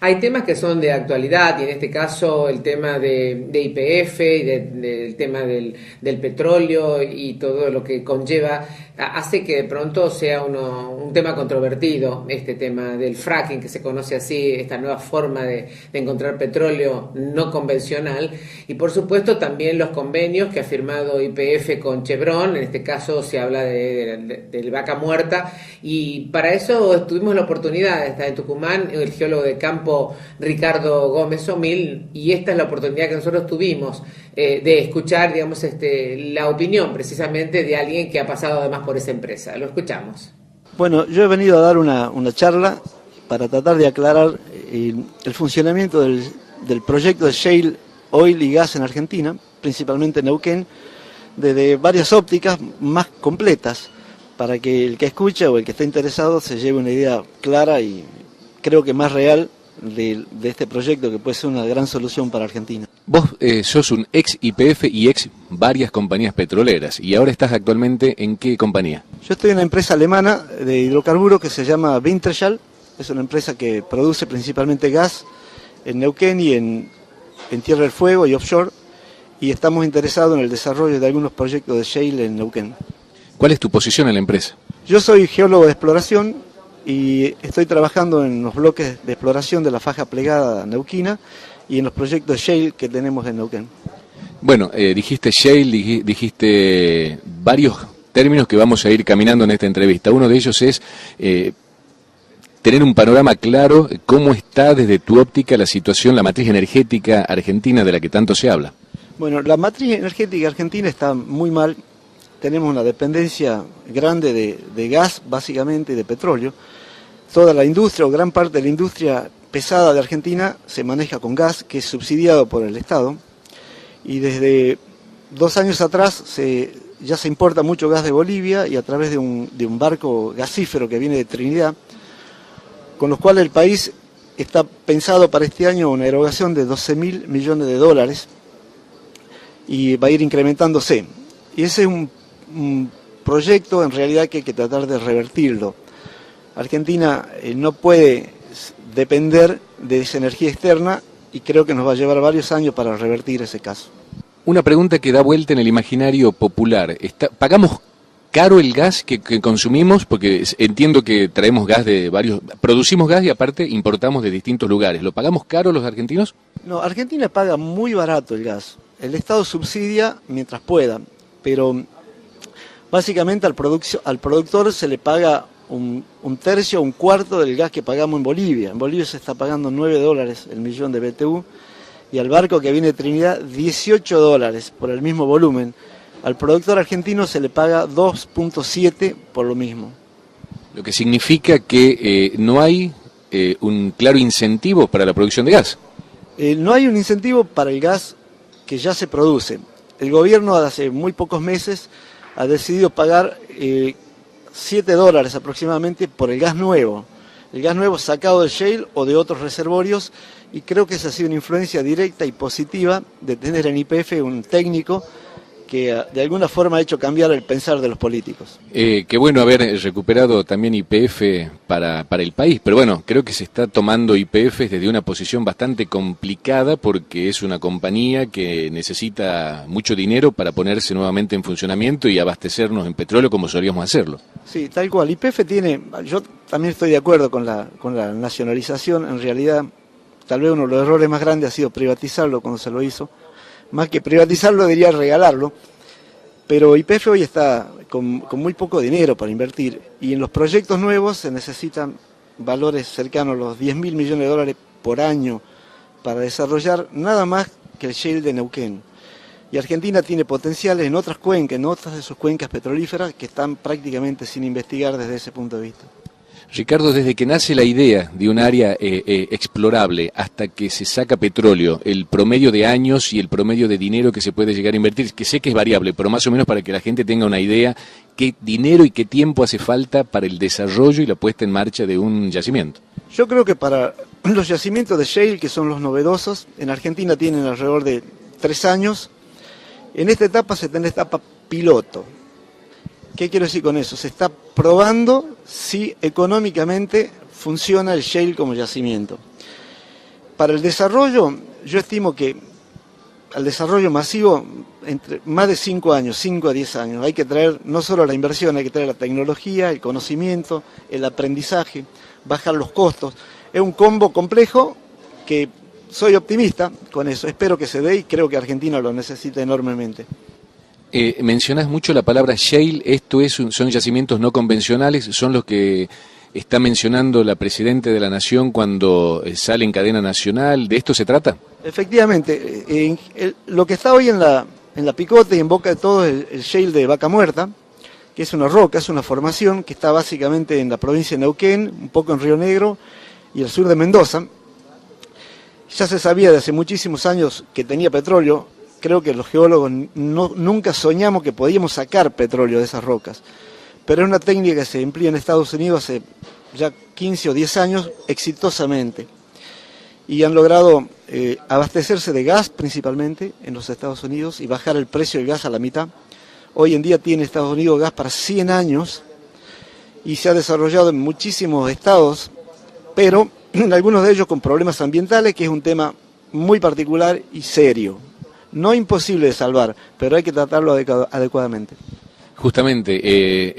Hay temas que son de actualidad y en este caso el tema de YPF y del tema del petróleo y todo lo que conlleva hace que de pronto sea un tema controvertido, este tema del fracking que se conoce así, esta nueva forma de encontrar petróleo no convencional y por supuesto también los convenios que ha firmado YPF con Chevron, en este caso se habla de Vaca Muerta y para eso tuvimos la oportunidad de estar en Tucumán, el geólogo de campo Ricardo Gómez Omil, y esta es la oportunidad que nosotros tuvimos de escuchar, digamos, la opinión precisamente de alguien que ha pasado además por esa empresa. Lo escuchamos. Bueno, yo he venido a dar una charla para tratar de aclarar el funcionamiento del proyecto de shale oil y gas en Argentina, principalmente en Neuquén, desde varias ópticas más completas, para que el que escucha o el que esté interesado se lleve una idea clara y creo que más real de este proyecto que puede ser una gran solución para Argentina. Vos sos un ex YPF y ex varias compañías petroleras y ahora estás actualmente ¿en qué compañía? Yo estoy en una empresa alemana de hidrocarburos que se llama Wintershall, es una empresa que produce principalmente gas en Neuquén y en Tierra del Fuego y offshore y estamos interesados en el desarrollo de algunos proyectos de shale en Neuquén. ¿Cuál es tu posición en la empresa? Yo soy geólogo de exploración y estoy trabajando en los bloques de exploración de la faja plegada neuquina y en los proyectos de shale que tenemos en Neuquén. Bueno, dijiste shale, dijiste varios términos que vamos a ir caminando en esta entrevista. Uno de ellos es tener un panorama claro cómo está desde tu óptica la situación, la matriz energética argentina de la que tanto se habla. Bueno, la matriz energética argentina está muy mal. Tenemos una dependencia grande de gas, básicamente, y de petróleo. Toda la industria, o gran parte de la industria pesada de Argentina, se maneja con gas, que es subsidiado por el Estado. Y desde 2 años atrás ya se importa mucho gas de Bolivia y a través de un barco gasífero que viene de Trinidad, con los cuales el país está pensado para este año una erogación de 12.000 millones de dólares y va a ir incrementándose. Y ese es un proyecto en realidad que hay que tratar de revertirlo. Argentina no puede depender de esa energía externa y creo que nos va a llevar varios años para revertir ese caso. Una pregunta que da vuelta en el imaginario popular. ¿Pagamos caro el gas que consumimos? Porque entiendo que traemos gas producimos gas y aparte importamos de distintos lugares. ¿Lo pagamos caro los argentinos? No, Argentina paga muy barato el gas. El Estado subsidia mientras pueda, pero básicamente al productor se le paga un tercio o un cuarto del gas que pagamos en Bolivia. En Bolivia se está pagando $9 el millón de BTU y al barco que viene de Trinidad $18 por el mismo volumen. Al productor argentino se le paga 2.7 por lo mismo. Lo que significa que no hay un claro incentivo para la producción de gas. No hay un incentivo para el gas que ya se produce. El gobierno hace muy pocos meses ha decidido pagar $7 aproximadamente por el gas nuevo sacado del shale o de otros reservorios, y creo que esa ha sido una influencia directa y positiva de tener en YPF un técnico que de alguna forma ha hecho cambiar el pensar de los políticos. Qué bueno haber recuperado también YPF para el país, pero bueno, creo que se está tomando YPF desde una posición bastante complicada porque es una compañía que necesita mucho dinero para ponerse nuevamente en funcionamiento y abastecernos en petróleo como solíamos hacerlo. Sí, tal cual. YPF yo también estoy de acuerdo con la nacionalización. En realidad, tal vez uno de los errores más grandes ha sido privatizarlo cuando se lo hizo. Más que privatizarlo, diría regalarlo, pero YPF hoy está con muy poco dinero para invertir y en los proyectos nuevos se necesitan valores cercanos a los 10.000 millones de dólares por año para desarrollar nada más que el shale de Neuquén. Y Argentina tiene potenciales en otras cuencas, en otras de sus cuencas petrolíferas que están prácticamente sin investigar desde ese punto de vista. Ricardo, desde que nace la idea de un área explorable hasta que se saca petróleo, el promedio de años y el promedio de dinero que se puede llegar a invertir, que sé que es variable, pero más o menos para que la gente tenga una idea, qué dinero y qué tiempo hace falta para el desarrollo y la puesta en marcha de un yacimiento. Yo creo que para los yacimientos de shale, que son los novedosos, en Argentina tienen alrededor de 3 años. En esta etapa se está en la etapa piloto. ¿Qué quiero decir con eso? Se está probando si económicamente funciona el shale como yacimiento. para el desarrollo, yo estimo que al desarrollo masivo, entre más de 5 años, 5 a 10 años, hay que traer no solo la inversión, hay que traer la tecnología, el conocimiento, el aprendizaje, bajar los costos. Es un combo complejo que soy optimista con eso, espero que se dé y creo que Argentina lo necesita enormemente. Mencionás mucho la palabra shale, son yacimientos no convencionales, son los que está mencionando la Presidenta de la Nación cuando sale en cadena nacional, ¿de esto se trata? Efectivamente, lo que está hoy en la Picote y en boca de todos es el shale de Vaca Muerta, que es una roca, es una formación que está básicamente en la provincia de Neuquén, un poco en Río Negro y el sur de Mendoza. Ya se sabía de hace muchísimos años que tenía petróleo. Creo que los geólogos nunca soñamos que podíamos sacar petróleo de esas rocas, pero es una técnica que se emplea en Estados Unidos hace ya 15 o 10 años exitosamente, y han logrado abastecerse de gas principalmente en los Estados Unidos y bajar el precio del gas a la mitad. Hoy en día tiene Estados Unidos gas para 100 años y se ha desarrollado en muchísimos estados, pero en algunos de ellos con problemas ambientales, que es un tema muy particular y serio. No imposible de salvar, pero hay que tratarlo adecuadamente. Justamente,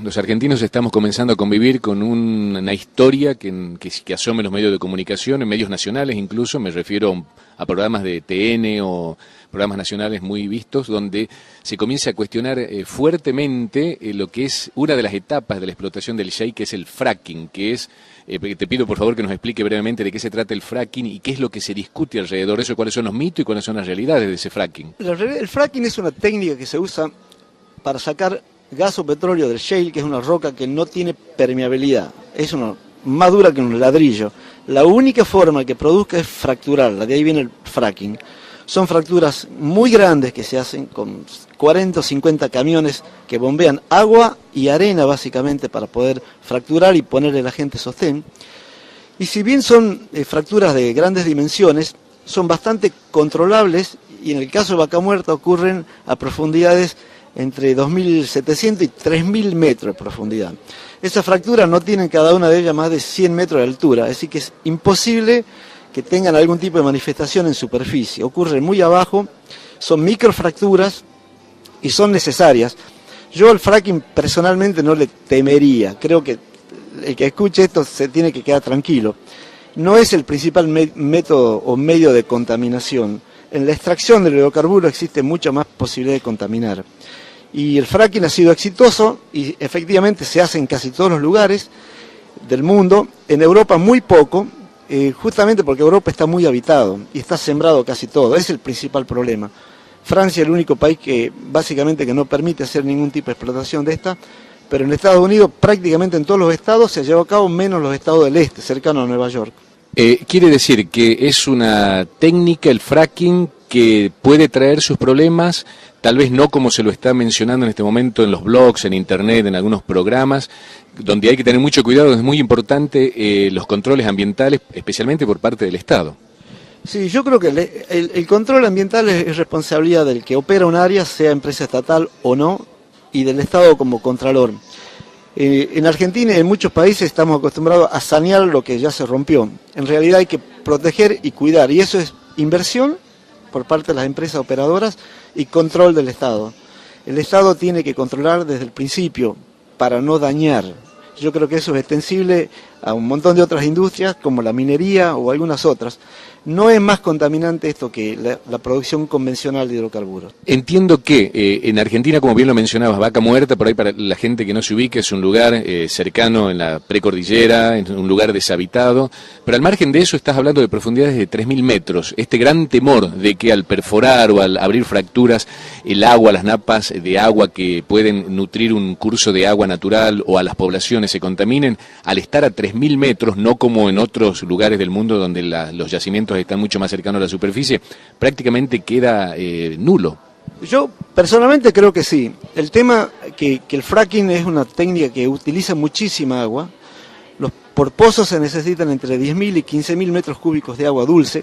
los argentinos estamos comenzando a convivir con una historia que asome en los medios de comunicación, en medios nacionales incluso, me refiero a programas de TN o programas nacionales muy vistos, donde se comienza a cuestionar fuertemente lo que es una de las etapas de la explotación del shale, que es el fracking, que es, te pido por favor que nos explique brevemente de qué se trata el fracking y qué es lo que se discute alrededor de eso, cuáles son los mitos y cuáles son las realidades de ese fracking. El fracking es una técnica que se usa para sacar gas o petróleo del shale, que es una roca que no tiene permeabilidad, es una más dura que un ladrillo. La única forma que produzca es fracturarla, de ahí viene el fracking. Son fracturas muy grandes que se hacen con 40 o 50 camiones que bombean agua y arena básicamente para poder fracturar y ponerle la gente sostén. Y si bien son fracturas de grandes dimensiones, son bastante controlables y en el caso de Vaca Muerta ocurren a profundidades entre 2.700 y 3.000 metros de profundidad. Esas fracturas no tienen cada una de ellas más de 100 metros de altura, así que es imposible que tengan algún tipo de manifestación en superficie. Ocurren muy abajo, son microfracturas y son necesarias. Yo al fracking personalmente no le temería, creo que el que escuche esto se tiene que quedar tranquilo. No es el principal método o medio de contaminación. En la extracción del hidrocarburo existe mucha más posibilidad de contaminar. Y el fracking ha sido exitoso y efectivamente se hace en casi todos los lugares del mundo. En Europa muy poco, justamente porque Europa está muy habitado y está sembrado casi todo. Ese es el principal problema. Francia es el único país que básicamente que no permite hacer ningún tipo de explotación de esta, pero en Estados Unidos prácticamente en todos los estados se ha llevado a cabo, menos los estados del este, cercanos a Nueva York. Quiere decir que es una técnica, el fracking, que puede traer sus problemas, tal vez no como se lo está mencionando en este momento en los blogs, en internet, en algunos programas, donde hay que tener mucho cuidado, es muy importante los controles ambientales, especialmente por parte del Estado. Sí, yo creo que el control ambiental es responsabilidad del que opera un área, sea empresa estatal o no, y del Estado como contralor. En Argentina y en muchos países estamos acostumbrados a sanear lo que ya se rompió. En realidad hay que proteger y cuidar, y eso es inversión por parte de las empresas operadoras y control del Estado. El Estado tiene que controlar desde el principio para no dañar. Yo creo que eso es extensible a un montón de otras industrias como la minería o algunas otras. No es más contaminante esto que la producción convencional de hidrocarburos. Entiendo que en Argentina, como bien lo mencionabas, Vaca Muerta, por ahí para la gente que no se ubique, es un lugar cercano en la precordillera, en un lugar deshabitado, pero al margen de eso estás hablando de profundidades de 3.000 metros. Este gran temor de que al perforar o al abrir fracturas, el agua, las napas de agua que pueden nutrir un curso de agua natural o a las poblaciones se contaminen, al estar a 3.000 metros, no como en otros lugares del mundo donde los yacimientos están mucho más cercanos a la superficie, prácticamente queda nulo. Yo personalmente creo que sí. El tema que el fracking es una técnica que utiliza muchísima agua. Por pozos se necesitan entre 10.000 y 15.000 metros cúbicos de agua dulce.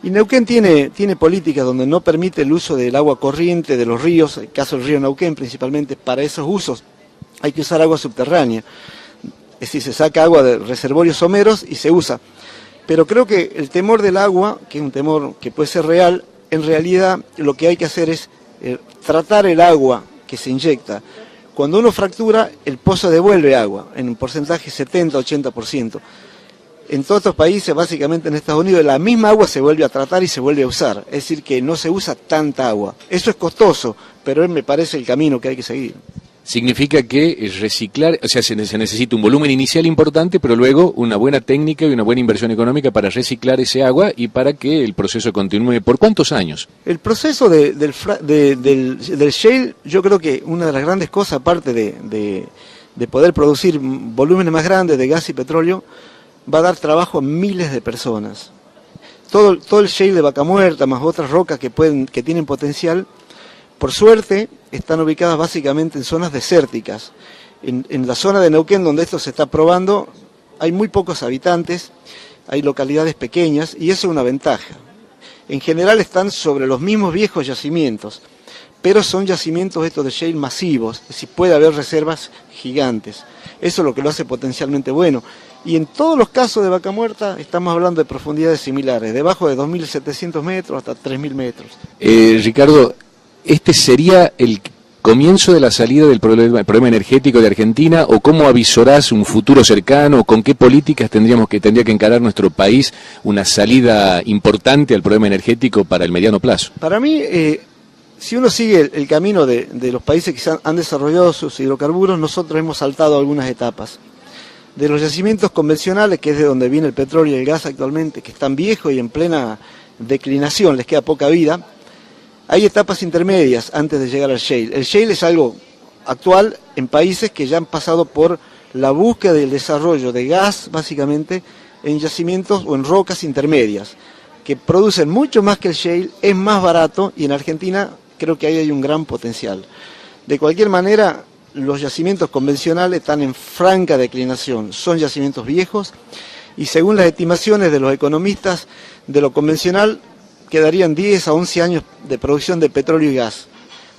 Y Neuquén tiene políticas donde no permite el uso del agua corriente de los ríos, en el caso del río Neuquén principalmente. Para esos usos hay que usar agua subterránea. Es decir, se saca agua de reservorios someros y se usa. Pero creo que el temor del agua, que es un temor que puede ser real, en realidad lo que hay que hacer es tratar el agua que se inyecta. Cuando uno fractura, el pozo devuelve agua, en un porcentaje 70-80%. En todos estos países, básicamente en Estados Unidos, la misma agua se vuelve a tratar y se vuelve a usar. Es decir, que no se usa tanta agua. Eso es costoso, pero me parece el camino que hay que seguir. Significa que reciclar, o sea, se necesita un volumen inicial importante, pero luego una buena técnica y una buena inversión económica para reciclar ese agua y para que el proceso continúe. ¿Por cuántos años? El proceso del shale, yo creo que una de las grandes cosas, aparte de poder producir volúmenes más grandes de gas y petróleo, va a dar trabajo a miles de personas. Todo el shale de Vaca Muerta, más otras rocas que tienen potencial, por suerte, están ubicadas básicamente en zonas desérticas. En la zona de Neuquén, donde esto se está probando, hay muy pocos habitantes, hay localidades pequeñas, y eso es una ventaja. En general están sobre los mismos viejos yacimientos, pero son yacimientos estos de shale masivos, es decir, puede haber reservas gigantes. Eso es lo que lo hace potencialmente bueno. Y en todos los casos de Vaca Muerta estamos hablando de profundidades similares, debajo de 2.700 metros hasta 3.000 metros. Ricardo, ¿este sería el comienzo de la salida del problema energético de Argentina, o cómo avisorás un futuro cercano, o con qué políticas tendría que encarar nuestro país una salida importante al problema energético para el mediano plazo? Para mí, si uno sigue el camino de los países que han desarrollado sus hidrocarburos, nosotros hemos saltado algunas etapas. De los yacimientos convencionales, que es de donde viene el petróleo y el gas actualmente, que están viejos y en plena declinación, les queda poca vida, hay etapas intermedias antes de llegar al shale. El shale es algo actual en países que ya han pasado por la búsqueda del desarrollo de gas, básicamente, en yacimientos o en rocas intermedias, que producen mucho más que el shale, es más barato, y en Argentina creo que ahí hay un gran potencial. De cualquier manera, los yacimientos convencionales están en franca declinación, son yacimientos viejos, y según las estimaciones de los economistas de lo convencional, quedarían 10 a 11 años de producción de petróleo y gas,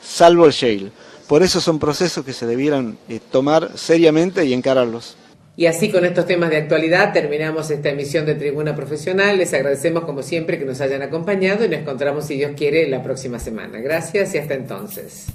salvo el shale. Por eso son procesos que se debieran tomar seriamente y encararlos. Y así, con estos temas de actualidad, terminamos esta emisión de Tribuna Profesional. Les agradecemos como siempre que nos hayan acompañado y nos encontramos, si Dios quiere, la próxima semana. Gracias y hasta entonces.